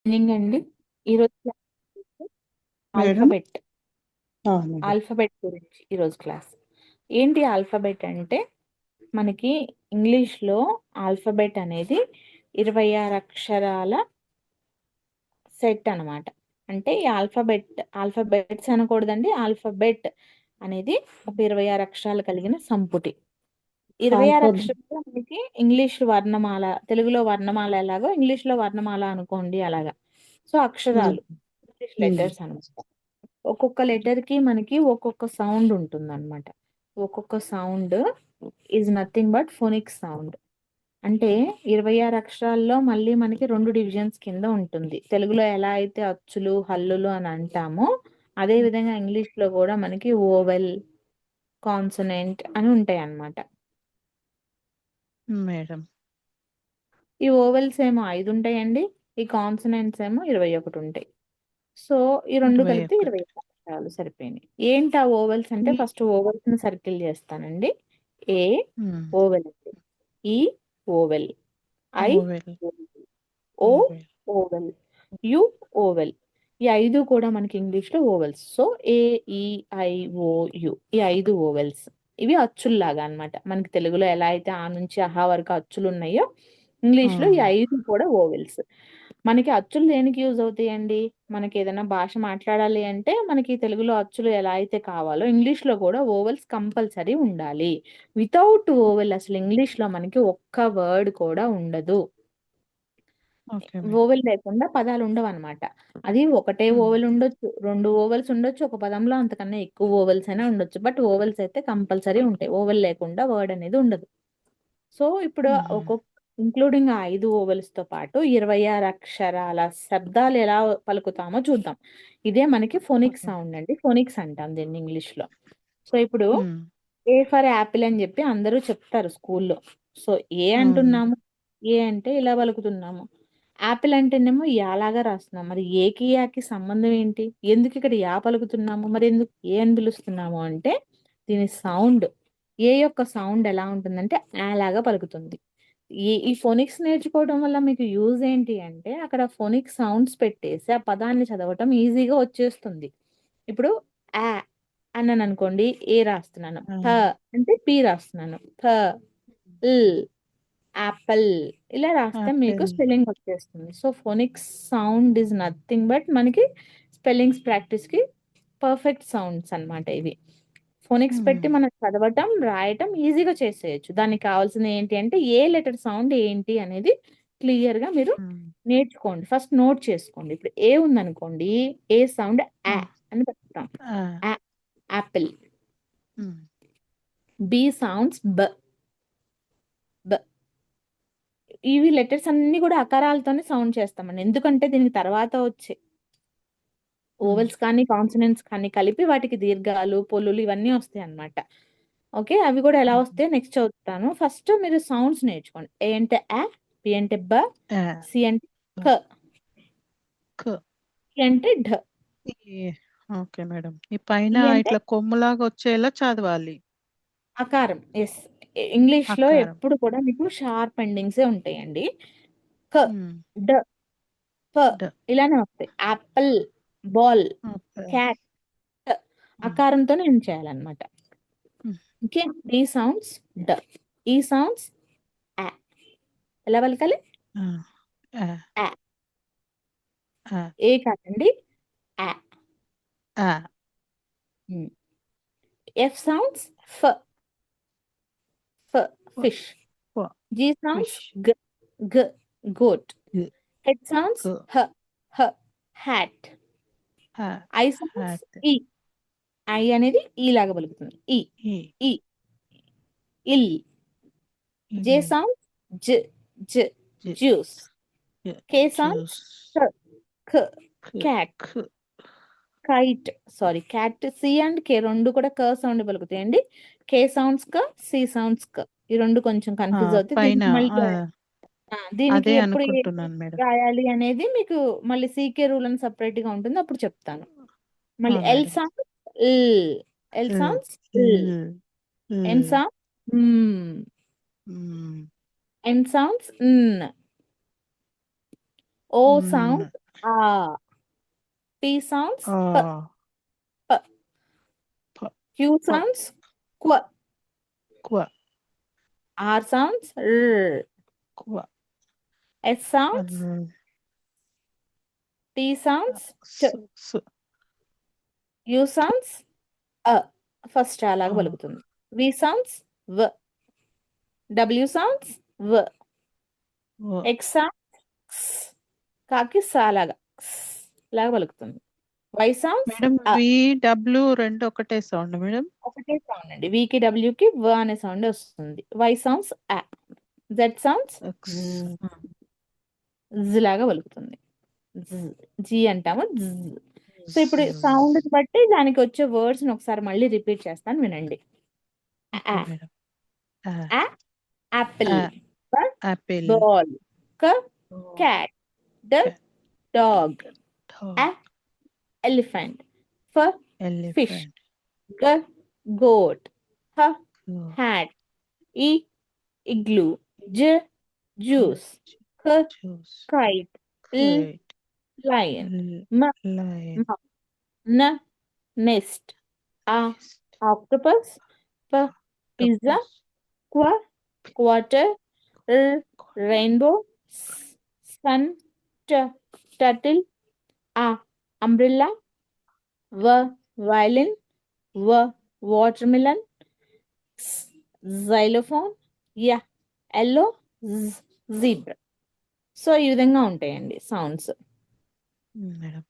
Evening అండి. ఈరోజు class madam. Alphabet అవునండి. ఆల్ఫబెట్ గురించి ఈరోజు క్లాస్. ఏంటి ఆల్ఫబెట్ అంటే మనకి ఇంగ్లీష్లో ఆల్ఫబెట్ అనేది 26 అక్షరాల సెట్ అన్నమాట. అంటే ఈ ఆల్ఫబెట్స్ అనకూడదండి. ఆల్ఫబెట్ అనేది ఒక 26 అక్షరాలు కలిగిన సంపుటి. 26 ఆల్ఫబెట్. అక్షరాలు మనకి ఇంగ్లీష్ వర్ణమాల, తెలుగులో వర్ణమాల ఎలాగో ఇంగ్లీష్లో వర్ణమాల అనుకోండి అలాగా. సో అక్షరాలు, ఇంగ్లీష్ లెటర్స్ అనమాట. ఒక్కొక్క లెటర్ కి మనకి ఒక్కొక్క సౌండ్ ఉంటుందన్నమాట. ఒక్కొక్క sound is nothing but phonic sound. అంటే 26 అక్షరాల్లో మళ్ళీ మనకి 2 డివిజన్స్ కింద ఉంటుంది. తెలుగులో ఎలా అయితే అచ్చులు, హల్లులు అని అంటామో అదే విధంగా ఇంగ్లీష్ లో కూడా మనకి ఓవెల్, కాన్సనెంట్ అని ఉంటాయి అన్నమాట. మేడం. ఈ ఓవెల్స్ ఏమో 5 ఉంటాయండి. ఈ కాన్సనెంట్స్ ఏమో 21 ఉంటాయి. సో ఈ రెండు కలిపితే 21. 25 అక్షరాలు సరిపోయినాయి. ఏంటి ఆ ఓవెల్స్ అంటే ఈ ఫస్ట్ ఓవెల్స్ ని సర్కిల్ చేస్తానండి. ఏ hmm. Vowel, E vowel, I vowel. Vowel, O vowel. Vowel, U vowel. ఈ 5 కూడా మనకి ఇంగ్లీష్ లో ఓవెల్స్. సో ఏ, ఈ, ఐ, ఓ, యు, ఈ 5 ఓవెల్స్. ఇవి అచ్చుల్లాగా అన్నమాట. మనకి తెలుగులో ఎలా అయితే ఆ నుంచి అహా వరకు అచ్చులు ఉన్నాయో ఇంగ్లీష్ లో ఈ 5 కూడా ఓవెల్స్. మనకి అచ్చులు దేనికి యూజ్ అవుతాయండి? మనకి ఏదైనా భాష మాట్లాడాలి అంటే మనకి తెలుగులో అచ్చులు ఎలా అయితే కావాలో ఇంగ్లీష్ లో కూడా ఓవెల్స్ కంపల్సరీ ఉండాలి. వితౌట్ ఓవెల్ అసలు ఇంగ్లీష్ లో మనకి ఒక్క వర్డ్ కూడా ఉండదు. Okay madam. ఓవెల్ లేకుండా పదాలు ఉండవన్నమాట. అది ఒకటే హ్మ్. ఓవెల్ ఉండొచ్చు, 2 ఓవెల్స్ ఉండొచ్చు, ఒక పదంలో అంతకన్నా ఎక్కువ ఓవెల్స్ అయినా ఉండొచ్చు. బట్ ఓవెల్స్ అయితే కంపల్సరీ ఉంటాయి. ఓవెల్ లేకుండా వర్డ్ అనేది ఉండదు. సో ఇప్పుడు హ్మ్. ఒక్కొక్క ఇంక్లూడింగ్ ఆ 5 ఓవెల్స్ తో పాటు 26 అక్షరాల శబ్దాలు ఎలా పలుకుతామో చూద్దాం. ఇదే మనకి ఫోనిక్ ఓకే. సౌండ్ అండి. ఫోనిక్స్ అంటాం దీన్ని ఇంగ్లీష్ లో. సో ఇప్పుడు హ్మ్. ఏ ఫర్ యాపిల్ అని చెప్పి అందరూ చెప్తారు స్కూల్లో. సో ఏ అవును. అంటున్నాము, ఏ అంటే ఇలా పలుకుతున్నాము. యాపిల్ అంటేనేమో యాలాగా రాస్తున్నాం. మరి ఏకి యాకి సంబంధం ఏంటి? ఎందుకు ఇక్కడ యా పలుకుతున్నాము? మరి ఎందుకు ఏ అని పిలుస్తున్నాము అంటే దీని సౌండ్, ఏ యొక్క సౌండ్ ఎలా ఉంటుందంటే ఆ లాగా పలుకుతుంది. ఈ ఫోనిక్స్ నేర్చుకోవడం వల్ల మీకు యూజ్ ఏంటి అంటే అక్కడ ఫోనిక్ సౌండ్స్ పెట్టేసి ఆ పదాన్ని చదవటం ఈజీగా వచ్చేస్తుంది. ఇప్పుడు ఆ అన్నాను అనుకోండి, ఏ రాస్తున్నాను. ఆ! థ అంటే పి రాస్తున్నాను. థ, ల్, యాపిల్ ఇలా రాస్తే మీకు యాపిల్. స్పెల్లింగ్ వచ్చేస్తుంది. So phonics sound is nothing but మనకి స్పెల్లింగ్స్ ప్రాక్టీస్కి పర్ఫెక్ట్ సౌండ్స్ అన్నమాట ఇవి. ఫోనిక్స్ హ్మ్. పెట్టి మనం చదవటం, రాయటం ఈజీగా చేసేయచ్చు. దానికి కావాల్సింది ఏంటి అంటే ఏ లెటర్ సౌండ్ ఏంటి అనేది క్లియర్గా మీరు హ్మ్. నేర్చుకోండి. ఫస్ట్ నోట్ చేసుకోండి. ఇప్పుడు ఏ ఉందనుకోండి, ఏ సౌండ్ ఆ హ్మ్. అని పెడతాం. ఆ! ఆ, యాపిల్. హ్మ్. బి సౌండ్స్ బ, బ. ఇవి లెటర్స్ అన్ని కూడా అకారాలతోనే సౌండ్ చేస్తామండి. ఎందుకంటే దీనికి తర్వాత వచ్చే హ్మ్. ఓవెల్స్ కానీ కాన్సనెంట్స్ కానీ కలిపి వాటికి దీర్ఘాలు, పొల్లులు ఇవన్నీ వస్తాయి అన్నమాట. ఓకే, అవి కూడా ఎలా హ్మ్. వస్తాయో నెక్స్ట్ చదువుతాను. ఫస్ట్ మీరు సౌండ్స్ నేర్చుకోండి. ఏ అంటే ఆ, బి అంటే బ, ఆ! సి అంటే బ. ఖ, క. సి అంటే ఢ. ఈ ఓకే మేడం. ఈ పైన ఈ అంటే ఇట్లా కొమ్ములాగా వచ్చేలా చదవాలి. అకారం. ఎస్. ఇంగ్లీష్ లో ఆకారం. ఎప్పుడు కూడా మీకు షార్ప్ ఎండింగ్సే ఉంటాయండి. క, హ్మ్. డ, ప డ. ఇలానే వస్తాయి. Apple, ball, okay. క్యాట్. హ్మ్. అకారంతోనే ఏం చేయాలన్నమాట. హ్మ్. ఓకే, డి సౌండ్స్ డ, ఈ సౌండ్స్ ఆ. ఎలా పలకాలి? ఆ! ఆ! ఆ. ఆ! ఏ కాదండి, ఆ. ఆ! ఎఫ్ సౌండ్స్ ఫ, ఫ ఫ. ఫిష్. ఫ. G sounds fish. గ, గ గోట్. గ. హెడ్ సౌండ్స్ గ. హ, హ హ్యాట్. హ. I sounds hat. ఈ. ఐ అనేది ఈ లాగా పలుకుతుంది. ఈ, ఈ. ఈ, ఇల్. జే ఇల్. సౌండ్స్ జ, జ జ. జ్యూస్. జ. K sounds juice. క, ఖ ఖ. క్యాట్. ఖ. Kite. Sorry, cat C and K రెండు కూడా క సౌండ్ పలుకుతాయండి. కే సౌండ్స్ క, సి సౌండ్స్ క. ఈ రెండు కొంచెం ఆ! కన్ఫ్యూజ్ అవుతాయి. పైన దీనికి మళ్ళీ దీనికి అదే ఎప్పుడు ఏది అనుకుంటున్నాను మేడం. రాయాలి అనేది మీకు మళ్ళీ సీకే రూల్ అని సపరేట్ గా ఉంటుంది, అప్పుడు చెప్తాను. ఆ! మళ్ళీ ఎల్ మేడం. సౌండ్ ఇల్, ఎల్ ల్. సౌండ్స్ ఇల్. ల్. ఎన్ ల్. సౌండ్ మ్, మ్. ఎన్ సౌండ్స్ న్. ఓ న్. సౌండ్ ఆ. టీ సౌండ్స్ ఆ, ప. ప, క్యూ ప, సౌండ్స్ క్వ. క్వ, ఆర్ సౌండ్స్ ర్. క్వ, ఎస్ సౌండ్స్ అర్ర, టీ సౌండ్స్ చ. స్, స్, యూ సౌండ్స్ అ. ఫస్ట్ అలాగ ఆ, పలుకుతుంది. వి సౌండ్స్ వ. డబ్ల్యూ సౌండ్స్ వ. వ. ఎక్స్ సౌండ్స్ కాకి సాలాగా లాగా పలుకుతుంది. వై సౌండ్స్ మేడం అ. విడబ్ల్యూ రెండు ఒకటే సౌండ్ మేడం. ఒకటే సౌండ్ అండి. వికి డబ్ల్యూకి వ అనే సౌండ్ వస్తుంది. వై సౌండ్స్ అ. జెడ్ సౌండ్స్ ఎక్స్, లాగా పలుకుతుంది. జీ అంటాము జ్. సో ఇప్పుడు జ్. సౌండ్ బట్టి దానికి వచ్చే వర్డ్స్ ఒకసారి మళ్ళీ రిపీట్ చేస్తాను వినండి. Okay madam. Apple, Apple, ball, cat, dog, a. elephant, fish, elephant, goat, hat, igloo, juice, juice, kite, kite, lion, lion, nest, octopus, pizza, quarter, rainbow, sun, turtle, umbrella, violin, watermelon, xylophone, yellow, zebra. So ఈ విధంగా ఉంటాయండి sounds. Madam.